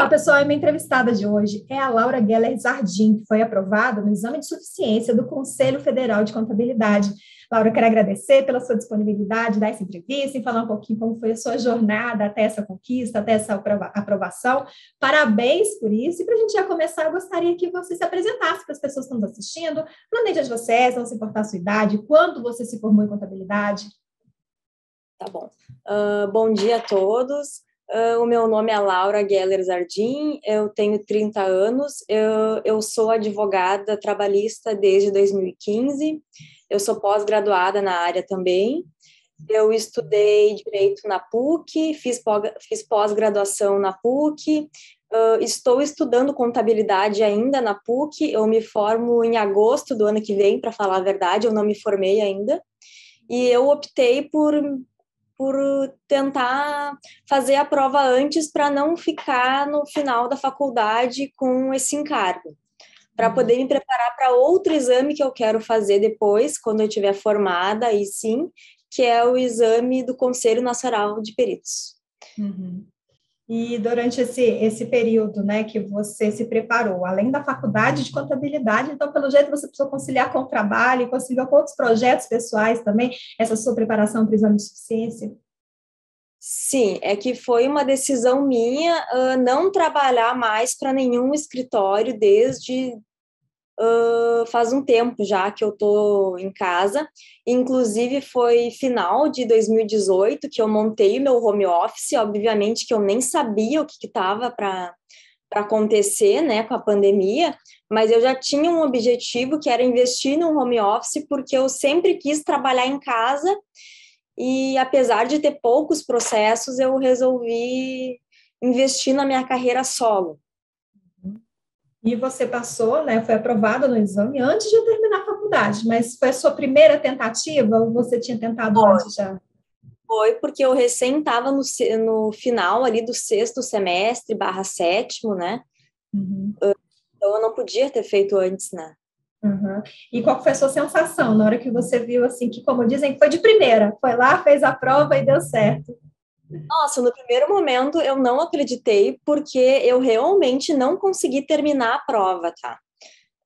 Bom, pessoal, a minha entrevistada de hoje é a Laura Geller Zardim, que foi aprovada no exame de suficiência do Conselho Federal de Contabilidade. Laura, eu quero agradecer pela sua disponibilidade, dar essa entrevista e falar um pouquinho como foi a sua jornada até essa conquista, até essa aprovação. Parabéns por isso. E para a gente já começar, eu gostaria que você se apresentasse para as pessoas que estão nos assistindo, para onde você é, não se importar a sua idade, quando você se formou em contabilidade. Tá bom. Bom dia a todos. O meu nome é Laura Geller Zardim, eu tenho 30 anos, eu sou advogada trabalhista desde 2015, eu sou pós-graduada na área também, eu estudei Direito na PUC, fiz pós-graduação na PUC, estou estudando contabilidade ainda na PUC, eu me formo em agosto do ano que vem, para falar a verdade, eu não me formei ainda, e eu optei por tentar fazer a prova antes para não ficar no final da faculdade com esse encargo, para poder me preparar para outro exame que eu quero fazer depois, quando eu estiver formada, aí sim, que é o exame do Conselho Nacional de Peritos. Uhum. E durante esse período, né, que você se preparou, além da faculdade de contabilidade, então, pelo jeito, você precisou conciliar com o trabalho e conciliar com outros projetos pessoais também, essa sua preparação para o exame de suficiência? Sim, é que foi uma decisão minha não trabalhar mais para nenhum escritório desde faz um tempo já que eu estou em casa. Inclusive foi final de 2018 que eu montei o meu home office, obviamente que eu nem sabia o que estava para acontecer, né, com a pandemia, mas eu já tinha um objetivo que era investir no home office, porque eu sempre quis trabalhar em casa e apesar de ter poucos processos, eu resolvi investir na minha carreira solo. E você passou, né, foi aprovada no exame antes de terminar a faculdade, mas foi a sua primeira tentativa ou você tinha tentado antes já? Foi porque eu recém estava no final ali do 6º semestre / 7º, né? Uhum. Então eu não podia ter feito antes, né? Uhum. E qual foi a sua sensação na hora que você viu, assim, que, como dizem, foi de primeira, foi lá, fez a prova e deu certo? Nossa, no primeiro momento eu não acreditei porque eu realmente não consegui terminar a prova, tá?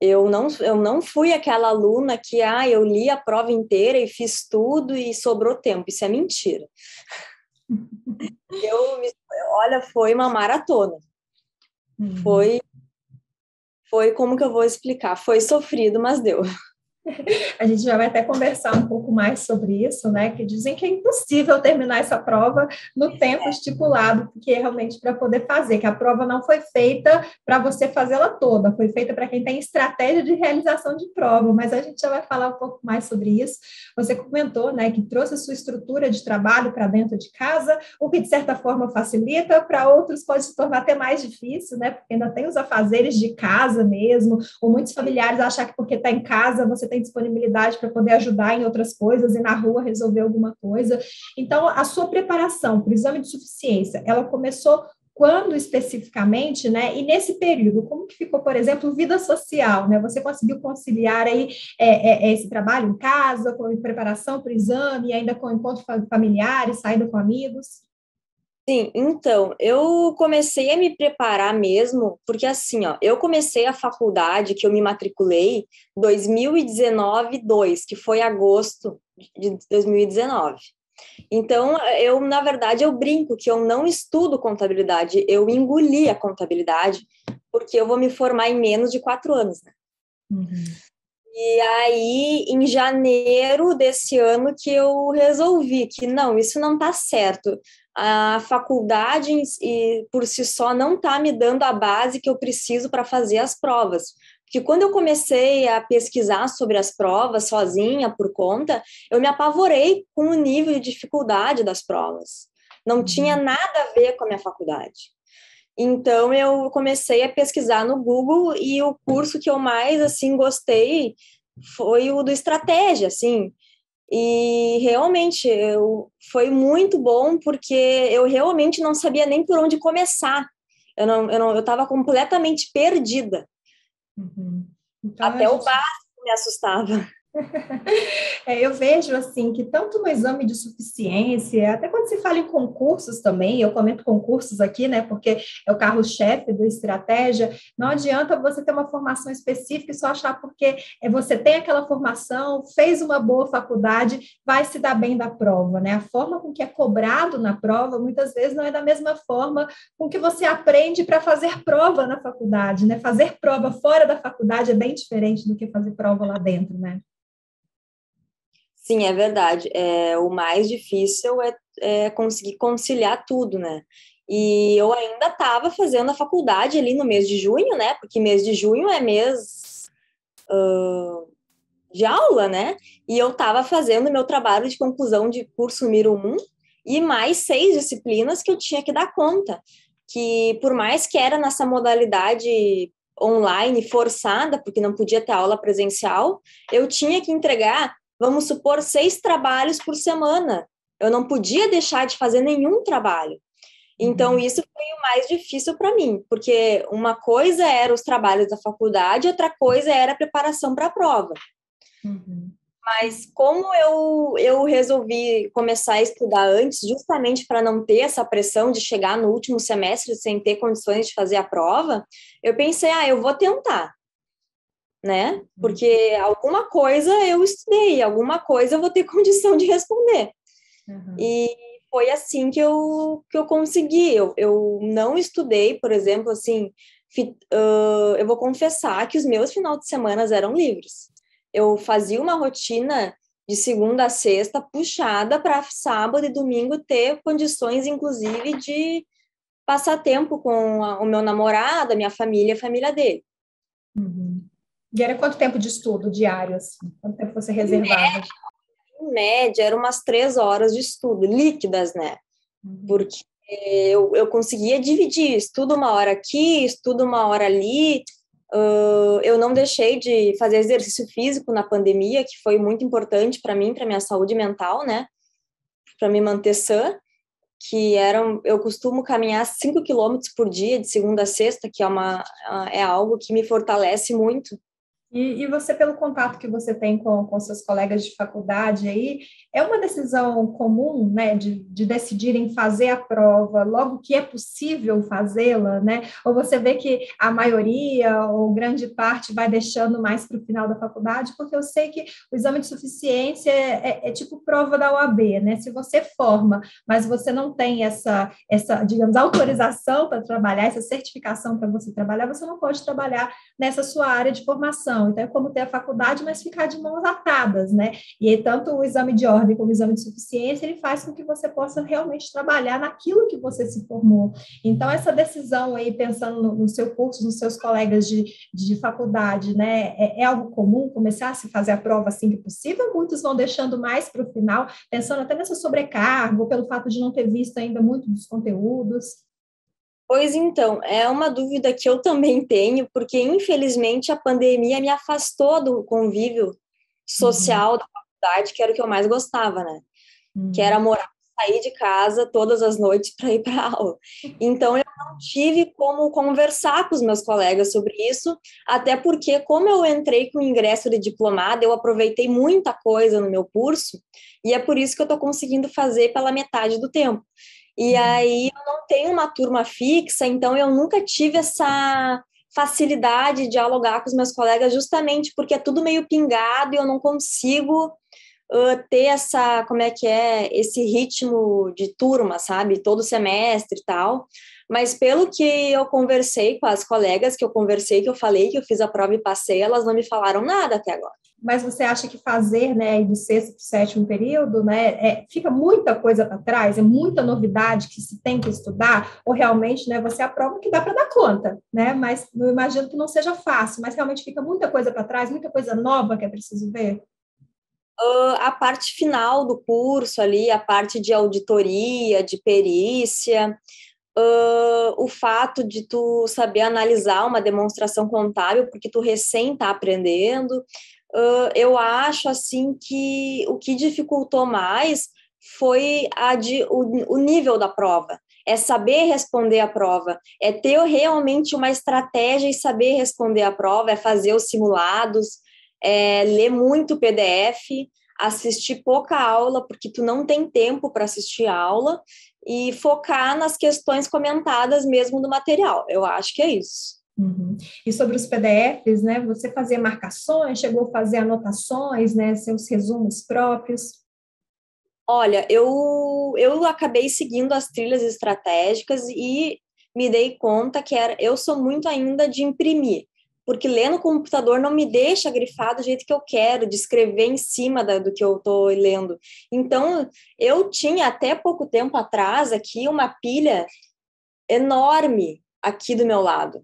Eu não fui aquela aluna que, eu li a prova inteira e fiz tudo e sobrou tempo. Isso é mentira. Olha, foi uma maratona. Uhum. Foi como que eu vou explicar? Foi sofrido, mas deu. A gente já vai até conversar um pouco mais sobre isso, né? Que dizem que é impossível terminar essa prova no tempo estipulado, porque é realmente para poder fazer, que a prova não foi feita para você fazê-la toda, foi feita para quem tem estratégia de realização de prova, mas a gente já vai falar um pouco mais sobre isso. Você comentou, né, que trouxe a sua estrutura de trabalho para dentro de casa, o que de certa forma facilita, para outros pode se tornar até mais difícil, né? Porque ainda tem os afazeres de casa mesmo, ou muitos familiares achar que porque está em casa você tem disponibilidade para poder ajudar em outras coisas e na rua resolver alguma coisa. Então, a sua preparação para o exame de suficiência, ela começou quando especificamente, né? E nesse período, como que ficou, por exemplo, vida social, né? Você conseguiu conciliar aí esse trabalho em casa, com preparação para o exame, ainda com encontros familiares, saída com amigos? Sim, então, eu comecei a me preparar mesmo, porque assim, ó, eu comecei a faculdade, que eu me matriculei, 2019-2, que foi agosto de 2019. Então, na verdade, eu brinco que eu não estudo contabilidade, eu engoli a contabilidade, porque eu vou me formar em menos de 4 anos, né? Uhum. E aí, em janeiro desse ano, que eu resolvi que não, isso não está certo. A faculdade por si só não está me dando a base que eu preciso para fazer as provas. Porque quando eu comecei a pesquisar sobre as provas sozinha, por conta, eu me apavorei com o nível de dificuldade das provas. Não tinha nada a ver com a minha faculdade. Então, eu comecei a pesquisar no Google e o curso que eu mais, assim, gostei foi o do Estratégia, assim. E realmente foi muito bom porque eu realmente não sabia nem por onde começar. Eu estava completamente perdida. Uhum. Então, a Até o gente básico me assustava. Eu vejo assim que tanto no exame de suficiência, até quando se fala em concursos também, eu comento concursos aqui, né, porque é o carro-chefe do estratégia, não adianta você ter uma formação específica e só achar porque você tem aquela formação, fez uma boa faculdade, vai se dar bem da prova, né? A forma com que é cobrado na prova, muitas vezes não é da mesma forma com que você aprende para fazer prova na faculdade, né? Fazer prova fora da faculdade é bem diferente do que fazer prova lá dentro, né? Sim, é verdade. O mais difícil é conseguir conciliar tudo, né? E eu ainda estava fazendo a faculdade ali no mês de junho, né? Porque mês de junho é mês de aula, né? E eu estava fazendo meu trabalho de conclusão de curso Miro 1 e mais 6 disciplinas que eu tinha que dar conta. Que por mais que era nessa modalidade online forçada, porque não podia ter aula presencial, eu tinha que entregar, vamos supor, 6 trabalhos por semana. Eu não podia deixar de fazer nenhum trabalho. Então, isso foi o mais difícil para mim, porque uma coisa era os trabalhos da faculdade, outra coisa era a preparação para a prova. Uhum. Mas como eu resolvi começar a estudar antes, justamente para não ter essa pressão de chegar no último semestre sem ter condições de fazer a prova, eu pensei, eu vou tentar, né? Porque alguma coisa eu estudei, alguma coisa eu vou ter condição de responder. Uhum. E foi assim que eu consegui. Eu não estudei, por exemplo, assim, eu vou confessar que os meus finais de semana eram livres. Eu fazia uma rotina de segunda a sexta puxada para sábado e domingo ter condições, inclusive, de passar tempo com o meu namorado, a minha família, a família dele. Uhum. E era quanto tempo de estudo diário, assim? Quanto tempo você reservava? Em média, eram umas 3 horas de estudo, líquidas, né? Porque eu conseguia dividir, estudo uma hora aqui, estudo uma hora ali. Eu não deixei de fazer exercício físico na pandemia, que foi muito importante para mim, para minha saúde mental, né? Para me manter sã, eu costumo caminhar 5 quilômetros por dia, de segunda a sexta, que é algo que me fortalece muito. E você, pelo contato que você tem com seus colegas de faculdade aí, é uma decisão comum, né, de decidirem fazer a prova logo que é possível fazê-la, né? Ou você vê que a maioria ou grande parte vai deixando mais para o final da faculdade, porque eu sei que o exame de suficiência é tipo prova da OAB, né? Se você forma, mas você não tem digamos, autorização para trabalhar, essa certificação para você trabalhar, você não pode trabalhar nessa sua área de formação. Então, é como ter a faculdade, mas ficar de mãos atadas, né? E aí, tanto o exame de ordem como o exame de suficiência, ele faz com que você possa realmente trabalhar naquilo que você se formou. Então, essa decisão aí, pensando no seu curso, nos seus colegas de faculdade, né? É algo comum começar a se fazer a prova assim que possível? Muitos vão deixando mais para o final, pensando até nessa sobrecarga, ou pelo fato de não ter visto ainda muito dos conteúdos. Pois então, é uma dúvida que eu também tenho, porque infelizmente a pandemia me afastou do convívio Uhum. social da faculdade, que era o que eu mais gostava, né? Que era Uhum. morar, sair de casa todas as noites para ir para aula. Então eu não tive como conversar com os meus colegas sobre isso, até porque como eu entrei com o ingresso de diplomada, eu aproveitei muita coisa no meu curso, e é por isso que eu estou conseguindo fazer pela metade do tempo. E aí eu não tenho uma turma fixa, então eu nunca tive essa facilidade de dialogar com os meus colegas, justamente porque é tudo meio pingado e eu não consigo ter como é que é, esse ritmo de turma, sabe? Todo semestre e tal. Mas pelo que eu conversei com as colegas, que eu falei que eu fiz a prova e passei, elas não me falaram nada até agora. Mas você acha que fazer, né, do sexto para o sétimo período, né, fica muita coisa para trás, é muita novidade que se tem que estudar, ou realmente, né, você aprova que dá para dar conta, né, mas eu imagino que não seja fácil, mas realmente fica muita coisa para trás, muita coisa nova que é preciso ver. A parte final do curso ali, a parte de auditoria, de perícia, o fato de tu saber analisar uma demonstração contábil, porque tu recém está aprendendo. Eu acho assim que o que dificultou mais foi o nível da prova. É saber responder a prova, é ter realmente uma estratégia e saber responder a prova, é fazer os simulados. ler muito PDF, assistir pouca aula, porque tu não tem tempo para assistir aula, e focar nas questões comentadas mesmo do material. Eu acho que é isso. Uhum. E sobre os PDFs, né? Você fazia marcações, chegou a fazer anotações, né? Seus resumos próprios? Olha, eu acabei seguindo as trilhas estratégicas e me dei conta que eu sou muito ainda de imprimir, porque ler no computador não me deixa grifar do jeito que eu quero, de escrever em cima do que eu estou lendo. Então, eu tinha até pouco tempo atrás aqui uma pilha enorme aqui do meu lado,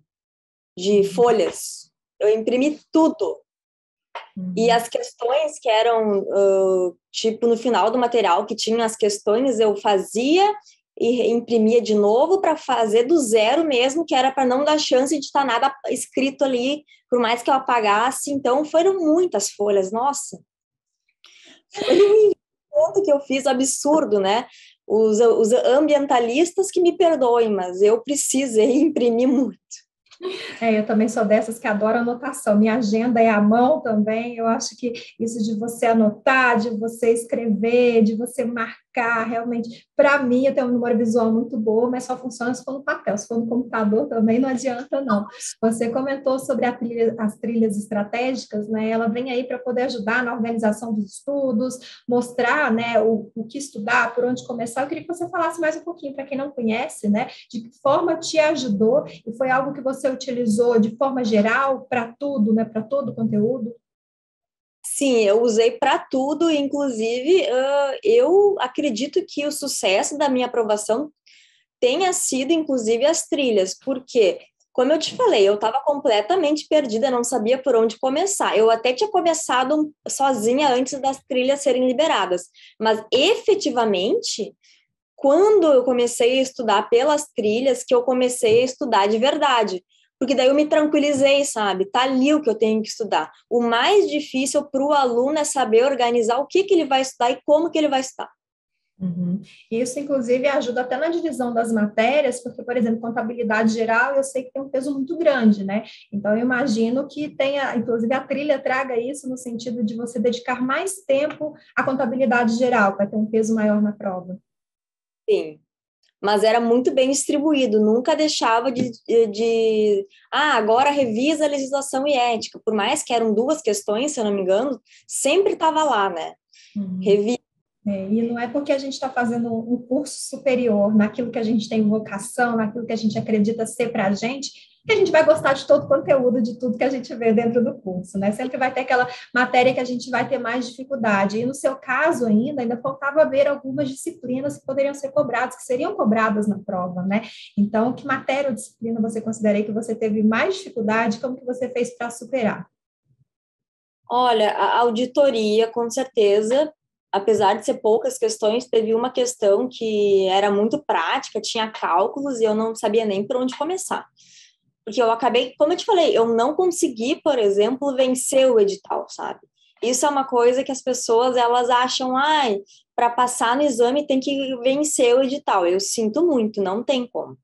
de folhas. Eu imprimi tudo. E as questões que eram, tipo, no final do material, que tinha as questões, eu fazia e imprimia de novo para fazer do zero mesmo, que era para não dar chance de estar nada escrito ali, por mais que eu apagasse. Então, foram muitas folhas, nossa. Foi um encontro que eu fiz absurdo, né? Os ambientalistas que me perdoem, mas eu precisei imprimir muito. Eu também sou dessas que adoro anotação. Minha agenda é à mão também. Eu acho que isso de você anotar, de você escrever, de você marcar, realmente, para mim, eu tenho uma memória visual muito boa, mas só funciona se for no papel. Se for no computador também não adianta, não. Você comentou sobre as trilhas estratégicas, né? Ela vem aí para poder ajudar na organização dos estudos, mostrar, né, o que estudar, por onde começar. Eu queria que você falasse mais um pouquinho, para quem não conhece, né, de que forma te ajudou e foi algo que você utilizou de forma geral para tudo, né, para todo o conteúdo? Sim, eu usei para tudo, inclusive eu acredito que o sucesso da minha aprovação tenha sido, inclusive, as trilhas, porque, como eu te falei, eu estava completamente perdida, não sabia por onde começar. Eu até tinha começado sozinha antes das trilhas serem liberadas, mas efetivamente, quando eu comecei a estudar pelas trilhas, que eu comecei a estudar de verdade. Porque daí eu me tranquilizei, sabe? Tá ali o que eu tenho que estudar. O mais difícil para o aluno é saber organizar o que ele vai estudar e como que ele vai estudar. Uhum. Isso, inclusive, ajuda até na divisão das matérias, porque, por exemplo, contabilidade geral, eu sei que tem um peso muito grande, né? Então, eu imagino que tenha, inclusive, a trilha traga isso no sentido de você dedicar mais tempo à contabilidade geral, para ter um peso maior na prova. Sim, mas era muito bem distribuído, nunca deixava agora revisa a legislação e ética, por mais que eram duas questões, se eu não me engano, sempre estava lá, né? Uhum. Revisa. E não é porque a gente está fazendo um curso superior naquilo que a gente tem vocação, naquilo que a gente acredita ser para a gente, que a gente vai gostar de todo o conteúdo, de tudo que a gente vê dentro do curso, né? Sempre vai ter aquela matéria que a gente vai ter mais dificuldade. E no seu caso ainda faltava ver algumas disciplinas que poderiam ser cobradas, que seriam cobradas na prova, né? Então, que matéria ou disciplina você considera que você teve mais dificuldade? Como que você fez para superar? Olha, a auditoria, com certeza, apesar de ser poucas questões, teve uma questão que era muito prática, tinha cálculos e eu não sabia nem por onde começar. Porque eu acabei, como eu te falei, eu não consegui, por exemplo, vencer o edital, sabe? Isso é uma coisa que as pessoas, elas acham, ai, para passar no exame tem que vencer o edital. Eu sinto muito, não tem como.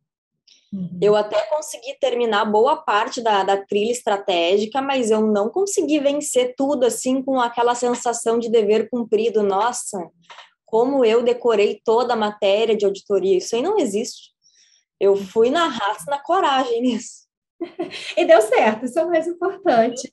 Eu Uhum. até consegui terminar boa parte da trilha estratégica, mas eu não consegui vencer tudo assim com aquela sensação de dever cumprido. Nossa, como eu decorei toda a matéria de auditoria, isso aí não existe. Eu fui na raça, na coragem nisso. E deu certo, isso é o mais importante.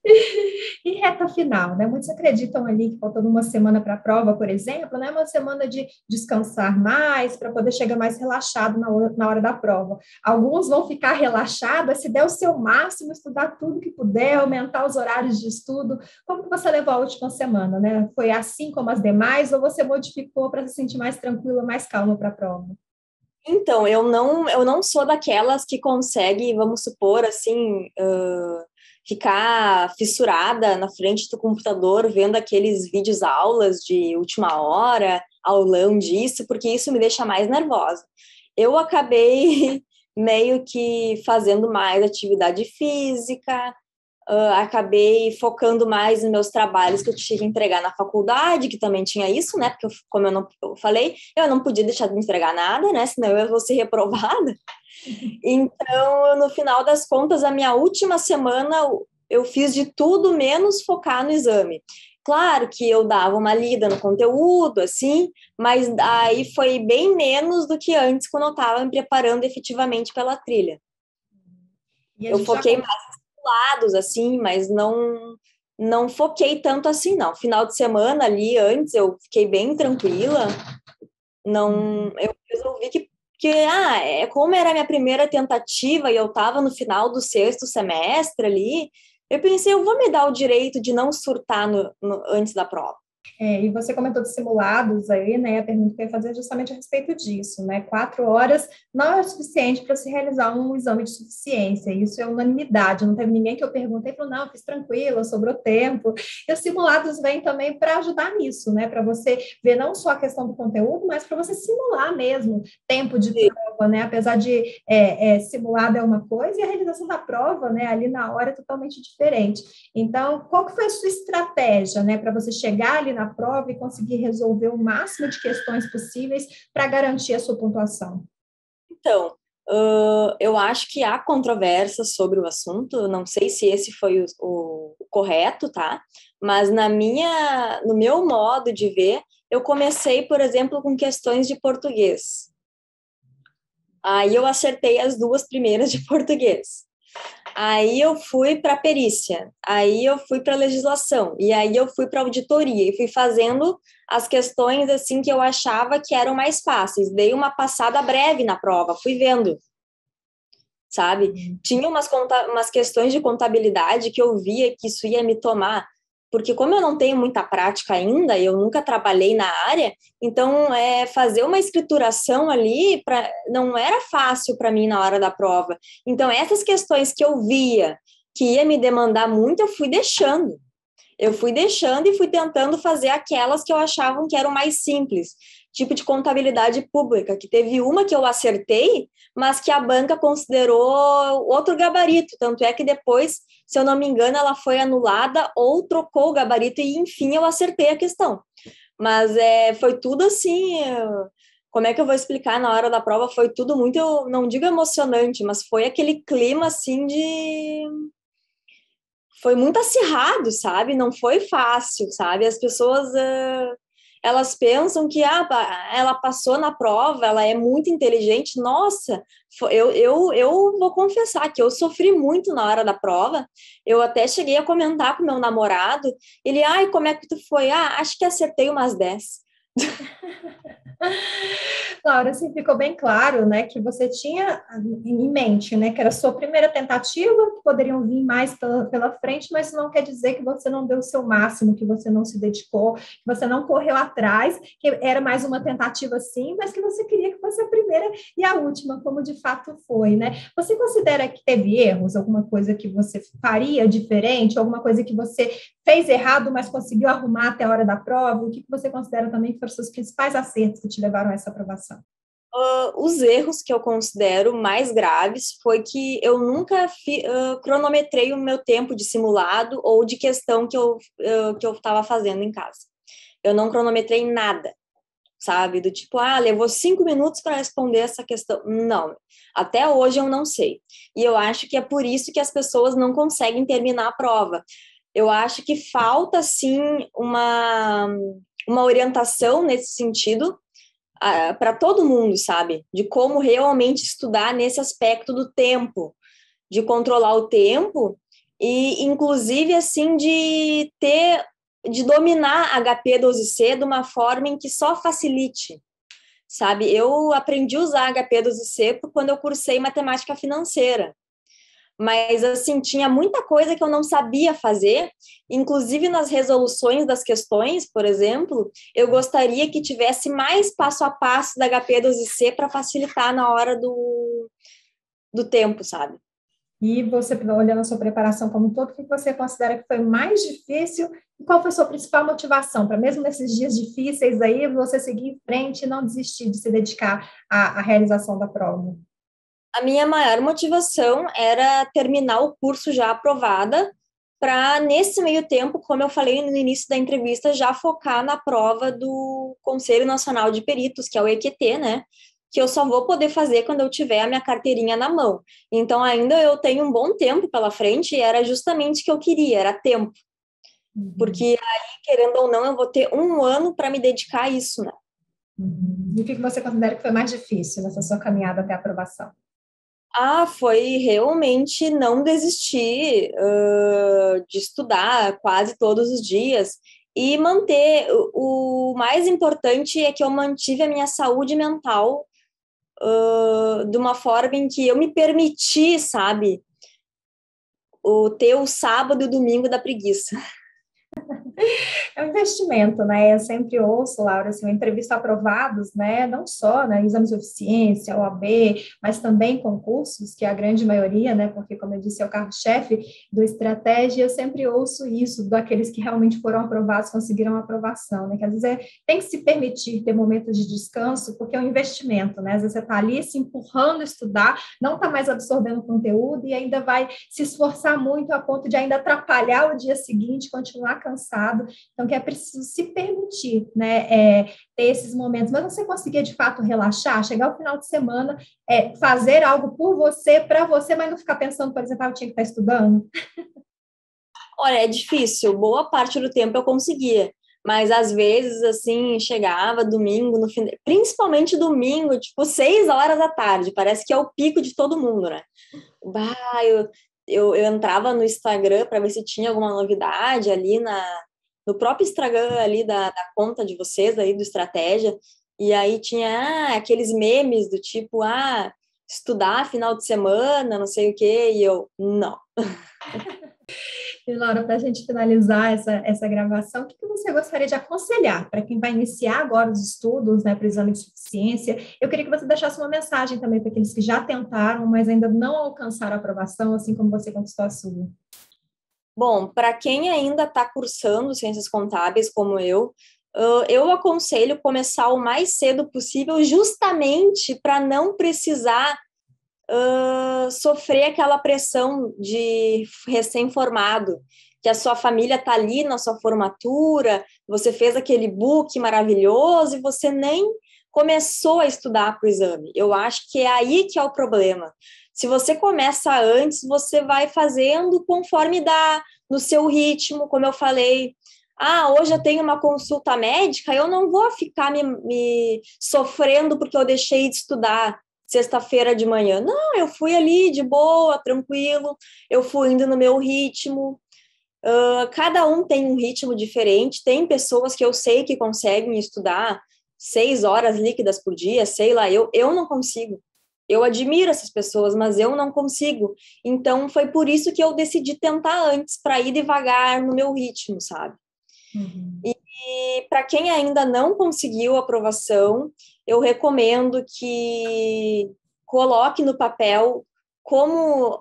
E reta final, né? Muitos acreditam ali que faltando uma semana para a prova, por exemplo, né? Uma semana de descansar mais, para poder chegar mais relaxado na hora da prova. Alguns vão ficar relaxados se der o seu máximo, estudar tudo que puder, aumentar os horários de estudo. Como que você levou a última semana, né? Foi assim como as demais, ou você modificou para se sentir mais tranquila, mais calma para a prova? Então, eu não sou daquelas que consegue, vamos supor, assim, ficar fissurada na frente do computador vendo aqueles vídeos aulas de última hora, aulão disso, porque isso me deixa mais nervosa. Eu acabei meio que fazendo mais atividade física, acabei focando mais nos meus trabalhos que eu tinha que entregar na faculdade, que também tinha isso, né? Porque, como eu falei, eu não podia deixar de entregar nada, né? Senão eu vou ser reprovada. Então, no final das contas, a minha última semana, eu fiz de tudo menos focar no exame. Claro que eu dava uma lida no conteúdo, assim, mas aí foi bem menos do que antes, quando eu estava me preparando efetivamente pela trilha. E a Eu gente já foquei mais nos lados, assim, mas não foquei tanto assim, não. Final de semana ali, antes, eu fiquei bem tranquila. Não, eu resolvi como era a minha primeira tentativa e eu estava no final do sexto semestre ali, eu pensei, eu vou me dar o direito de não surtar antes da prova. E você comentou de simulados aí, né? A pergunta que eu ia fazer é justamente a respeito disso, né? 4 horas não é o suficiente para se realizar um exame de suficiência, isso é unanimidade, não teve ninguém que eu perguntei e falou, não, fiz tranquilo, sobrou tempo. E os simulados vêm também para ajudar nisso, né? Para você ver não só a questão do conteúdo, mas para você simular mesmo tempo de prova, né? Apesar de simulado é uma coisa e a realização da prova, né? Ali na hora é totalmente diferente. Então, qual que foi a sua estratégia, né? Para você chegar ali na prova e conseguir resolver o máximo de questões possíveis para garantir a sua pontuação? Então, eu acho que há controvérsias sobre o assunto, não sei se esse foi o correto, tá? Mas no meu modo de ver, eu comecei, por exemplo, com questões de português. Aí eu acertei as 2 primeiras de português. Aí eu fui para perícia, aí eu fui para legislação, e aí eu fui para auditoria, e fui fazendo as questões assim que eu achava que eram mais fáceis. Dei uma passada breve na prova, fui vendo, sabe? Tinha umas questões de contabilidade que eu via que isso ia me tomar, porque como eu não tenho muita prática ainda, eu nunca trabalhei na área, então fazer uma escrituração ali não era fácil para mim na hora da prova. Então essas questões que eu via que ia me demandar muito, eu fui deixando. Eu fui deixando e fui tentando fazer aquelas que eu achava que eram mais simples, tipo de contabilidade pública, que teve uma que eu acertei, mas que a banca considerou outro gabarito, tanto é que depois, se eu não me engano, ela foi anulada ou trocou o gabarito e, enfim, eu acertei a questão. Mas foi tudo assim, como é que eu vou explicar na hora da prova? Foi tudo muito, eu não digo emocionante, mas foi aquele clima assim de... Foi muito acirrado, sabe? Não foi fácil, sabe? As pessoas, elas pensam que ela passou na prova, ela é muito inteligente. Nossa, eu vou confessar que eu sofri muito na hora da prova. Eu até cheguei a comentar com meu namorado. Ele, ai, como é que tu foi? Ah, acho que acertei umas 10. Laura, assim ficou bem claro, né, que você tinha em mente, né, que era a sua primeira tentativa, que poderiam vir mais pela frente, mas não quer dizer que você não deu o seu máximo, que você não se dedicou, que você não correu atrás, que era mais uma tentativa sim, mas que você queria que fosse a primeira e a última, como de fato foi, né? Você considera que teve erros, alguma coisa que você faria diferente, alguma coisa que você fez errado, mas conseguiu arrumar até a hora da prova? O que você considera também que foram os seus principais acertos que te levaram a essa aprovação? Os erros que eu considero mais graves foi que eu nunca cronometrei o meu tempo de simulado ou de questão que eu estava fazendo em casa. Eu não cronometrei nada, sabe? Do tipo, levou 5 minutos para responder essa questão. Não, até hoje eu não sei. E eu acho que é por isso que as pessoas não conseguem terminar a prova. Eu acho que falta, sim, uma orientação nesse sentido para todo mundo, sabe? De como realmente estudar nesse aspecto do tempo, de controlar o tempo e, inclusive, assim, de dominar HP12C de uma forma em que só facilite, sabe? Eu aprendi a usar HP12C quando eu cursei matemática financeira. Mas, assim, tinha muita coisa que eu não sabia fazer, inclusive nas resoluções das questões, por exemplo, eu gostaria que tivesse mais passo a passo da HP12C para facilitar na hora do tempo, sabe? E você, olhando a sua preparação como um todo, o que você considera que foi mais difícil e qual foi a sua principal motivação para, mesmo nesses dias difíceis aí, você seguir em frente e não desistir de se dedicar à realização da prova? A minha maior motivação era terminar o curso já aprovada, para, nesse meio tempo, como eu falei no início da entrevista, já focar na prova do Conselho Nacional de Peritos, que é o EQT, né? que eu só vou poder fazer quando eu tiver a minha carteirinha na mão. Então, ainda eu tenho um bom tempo pela frente e era justamente o que eu queria, era tempo. Porque aí, querendo ou não, eu vou ter 1 ano para me dedicar a isso, né? E o que você considera que foi mais difícil nessa sua caminhada até a aprovação? Foi realmente não desistir de estudar quase todos os dias e manter. O mais importante é que eu mantive a minha saúde mental de uma forma em que eu me permiti, sabe, ter o sábado e o domingo da preguiça. É um investimento, né? Eu sempre ouço, Laura, assim, entrevista aprovados, né? Não só, né, exames de eficiência, OAB, mas também concursos, que é a grande maioria, né? Porque, como eu disse, é o carro-chefe do Estratégia, eu sempre ouço isso daqueles que realmente foram aprovados, conseguiram a aprovação, né? Que às vezes tem que se permitir ter momentos de descanso, porque é um investimento, né? Às vezes você está ali se empurrando a estudar, não está mais absorvendo conteúdo e ainda vai se esforçar muito a ponto de ainda atrapalhar o dia seguinte, continuar cansado. Então, que é preciso se permitir, né, ter esses momentos, mas você conseguir, de fato, relaxar, chegar ao final de semana, fazer algo por você, para você, mas não ficar pensando, por exemplo, eu tinha que estar estudando? Olha, é difícil, boa parte do tempo eu conseguia, mas às vezes, assim, chegava domingo, no fim, principalmente domingo, tipo, 6 horas da tarde, parece que é o pico de todo mundo, né? Bah, eu entrava no Instagram para ver se tinha alguma novidade ali no próprio Instagram ali da conta de vocês, aí do Estratégia, e aí tinha aqueles memes do tipo, estudar final de semana, não sei o quê, e eu, não. E, Laura, para a gente finalizar essa gravação, o que você gostaria de aconselhar para quem vai iniciar agora os estudos, né, para o exame de suficiência? Eu queria que você deixasse uma mensagem também para aqueles que já tentaram, mas ainda não alcançaram a aprovação, assim como você conquistou a sua. Bom, para quem ainda está cursando ciências contábeis, como eu aconselho começar o mais cedo possível, justamente para não precisar sofrer aquela pressão de recém-formado, que a sua família está ali na sua formatura, você fez aquele book maravilhoso e você nem começou a estudar para o exame. Eu acho que é aí que é o problema. Se você começa antes, você vai fazendo conforme dá, no seu ritmo, como eu falei. Hoje eu tenho uma consulta médica, eu não vou ficar me sofrendo porque eu deixei de estudar sexta-feira de manhã. Não, eu fui ali de boa, tranquilo, eu fui indo no meu ritmo. Cada um tem um ritmo diferente, tem pessoas que eu sei que conseguem estudar 6 horas líquidas por dia, sei lá, eu não consigo. Eu admiro essas pessoas, mas eu não consigo. Então, foi por isso que eu decidi tentar antes, para ir devagar no meu ritmo, sabe? Uhum. E para quem ainda não conseguiu aprovação, eu recomendo que coloque no papel como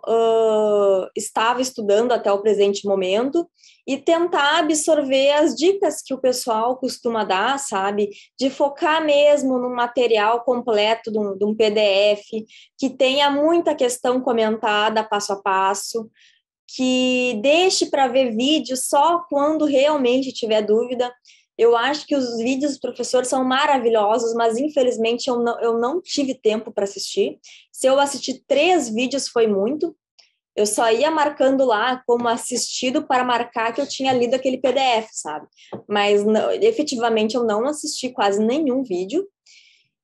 estava estudando até o presente momento e tentar absorver as dicas que o pessoal costuma dar, sabe? De focar mesmo no material completo de um PDF, que tenha muita questão comentada passo a passo, que deixe para ver vídeo só quando realmente tiver dúvida. Eu acho que os vídeos dos professores são maravilhosos, mas infelizmente eu não tive tempo para assistir. Se eu assistir 3 vídeos foi muito. Eu só ia marcando lá como assistido para marcar que eu tinha lido aquele PDF, sabe? Mas não, efetivamente eu não assisti quase nenhum vídeo.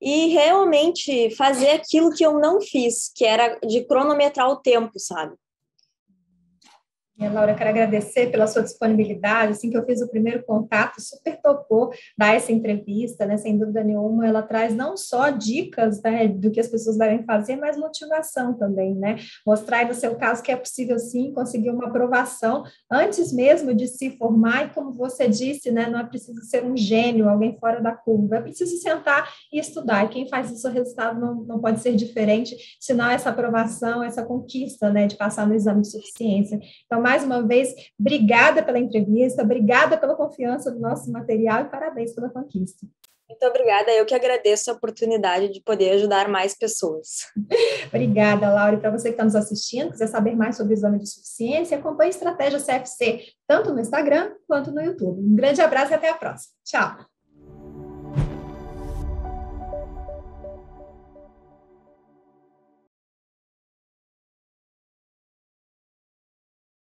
E realmente fazer aquilo que eu não fiz, que era de cronometrar o tempo, sabe? Laura, eu quero agradecer pela sua disponibilidade. Assim que eu fiz o primeiro contato, super topou dar essa entrevista, né? Sem dúvida nenhuma, ela traz não só dicas, né, do que as pessoas devem fazer, mas motivação também, né? Mostrar no seu caso que é possível sim conseguir uma aprovação antes mesmo de se formar, e como você disse, né, não é preciso ser um gênio, alguém fora da curva, é preciso sentar e estudar. E quem faz isso, o resultado não pode ser diferente, senão essa aprovação, essa conquista, né, de passar no exame de suficiência. Então, mais uma vez, obrigada pela entrevista, obrigada pela confiança no nosso material e parabéns pela conquista. Muito obrigada, eu que agradeço a oportunidade de poder ajudar mais pessoas. Obrigada, Laura. E para você que está nos assistindo, quiser saber mais sobre o exame de suficiência, acompanhe a Estratégia CFC, tanto no Instagram quanto no YouTube. Um grande abraço e até a próxima. Tchau!